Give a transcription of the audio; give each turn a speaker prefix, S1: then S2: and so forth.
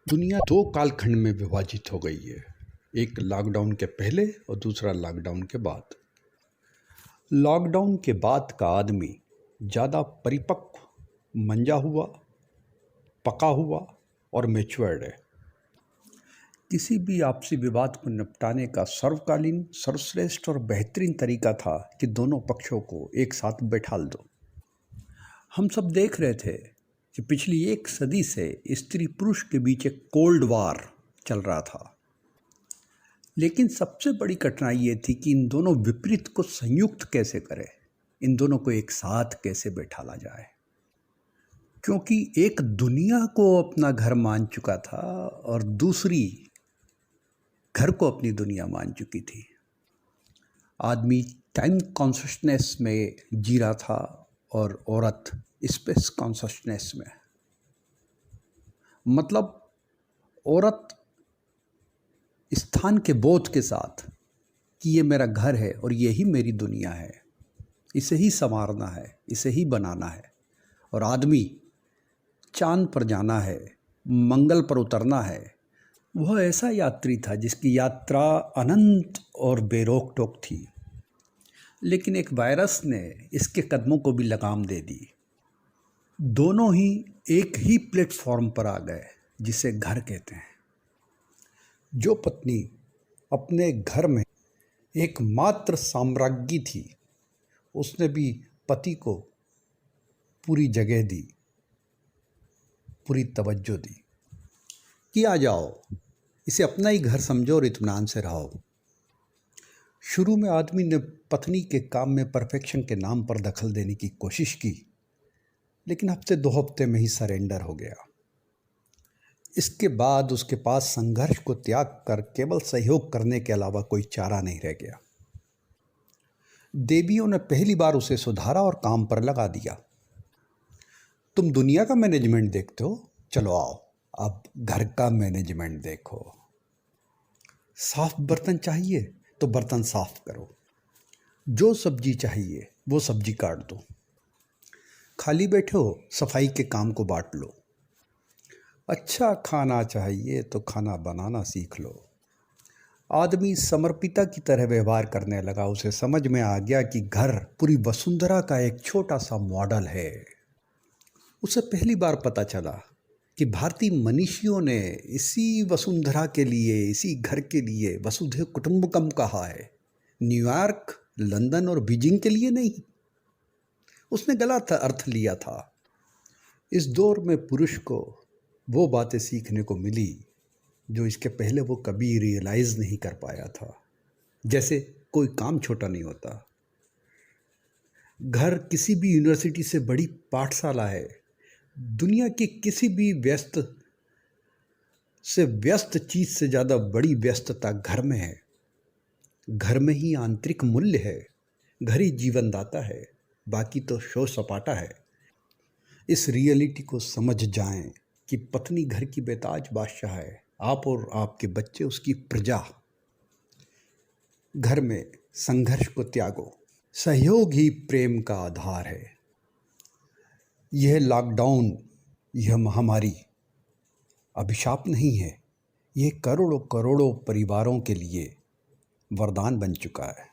S1: दुनिया दो कालखंड में विभाजित हो गई है। एक लॉकडाउन के पहले और दूसरा लॉकडाउन के बाद। लॉकडाउन के बाद का आदमी ज़्यादा परिपक्व, मंजा हुआ, पका हुआ और मैच्योर्ड है। किसी भी आपसी विवाद को निपटाने का सर्वकालीन, सर्वश्रेष्ठ और बेहतरीन तरीका था कि दोनों पक्षों को एक साथ बैठाल दो। हम सब देख रहे थे कि पिछली एक सदी से स्त्री पुरुष के बीच एक कोल्ड वॉर चल रहा था। लेकिन सबसे बड़ी कठिनाई ये थी कि इन दोनों विपरीत को संयुक्त कैसे करें, इन दोनों को एक साथ कैसे बैठाला जाए। क्योंकि एक दुनिया को अपना घर मान चुका था और दूसरी घर को अपनी दुनिया मान चुकी थी। आदमी टाइम कॉन्शसनेस में जी रहा था और औरत स्पेस कॉन्शसनेस में। मतलब औरत स्थान के बोध के साथ कि ये मेरा घर है और यही मेरी दुनिया है, इसे ही संवारना है, इसे ही बनाना है। और आदमी चांद पर जाना है, मंगल पर उतरना है। वह ऐसा यात्री था जिसकी यात्रा अनंत और बेरोक टोक थी। लेकिन एक वायरस ने इसके कदमों को भी लगाम दे दी। दोनों ही एक ही प्लेटफॉर्म पर आ गए जिसे घर कहते हैं। जो पत्नी अपने घर में एकमात्र साम्राज्ञी थी, उसने भी पति को पूरी जगह दी, पूरी तवज्जो दी कि आ जाओ, इसे अपना ही घर समझो और इत्मीनान से रहो। शुरू में आदमी ने पत्नी के काम में परफेक्शन के नाम पर दखल देने की कोशिश की, लेकिन हफ्ते दो हफ्ते में ही सरेंडर हो गया। इसके बाद उसके पास संघर्ष को त्याग कर केवल सहयोग करने के अलावा कोई चारा नहीं रह गया। देवियों ने पहली बार उसे सुधारा और काम पर लगा दिया। तुम दुनिया का मैनेजमेंट देखते हो, चलो आओ अब घर का मैनेजमेंट देखो। साफ बर्तन चाहिए तो बर्तन साफ करो, जो सब्जी चाहिए वो सब्जी काट दो। खाली बैठे हो, सफाई के काम को बांट लो। अच्छा खाना चाहिए तो खाना बनाना सीख लो। आदमी समर्पिता की तरह व्यवहार करने लगा। उसे समझ में आ गया कि घर पूरी वसुंधरा का एक छोटा सा मॉडल है। उसे पहली बार पता चला कि भारतीय मनीषियों ने इसी वसुंधरा के लिए, इसी घर के लिए वसुधैव कुटुंबकम कहा है। न्यूयॉर्क, लंदन और बीजिंग के लिए नहीं। उसने गलत अर्थ लिया था। इस दौर में पुरुष को वो बातें सीखने को मिली जो इसके पहले वो कभी रियलाइज़ नहीं कर पाया था। जैसे कोई काम छोटा नहीं होता। घर किसी भी यूनिवर्सिटी से बड़ी पाठशाला है। दुनिया की किसी भी व्यस्त चीज़ से ज़्यादा बड़ी व्यस्तता घर में है। घर में ही आंतरिक मूल्य है। घर ही जीवनदाता है, बाकी तो शोर सपाटा है। इस रियलिटी को समझ जाएं कि पत्नी घर की बेताज बादशाह है, आप और आपके बच्चे उसकी प्रजा। घर में संघर्ष को त्यागो, सहयोग ही प्रेम का आधार है। यह लॉकडाउन, यह महामारी अभिशाप नहीं है, यह करोड़ों करोड़ों परिवारों के लिए वरदान बन चुका है।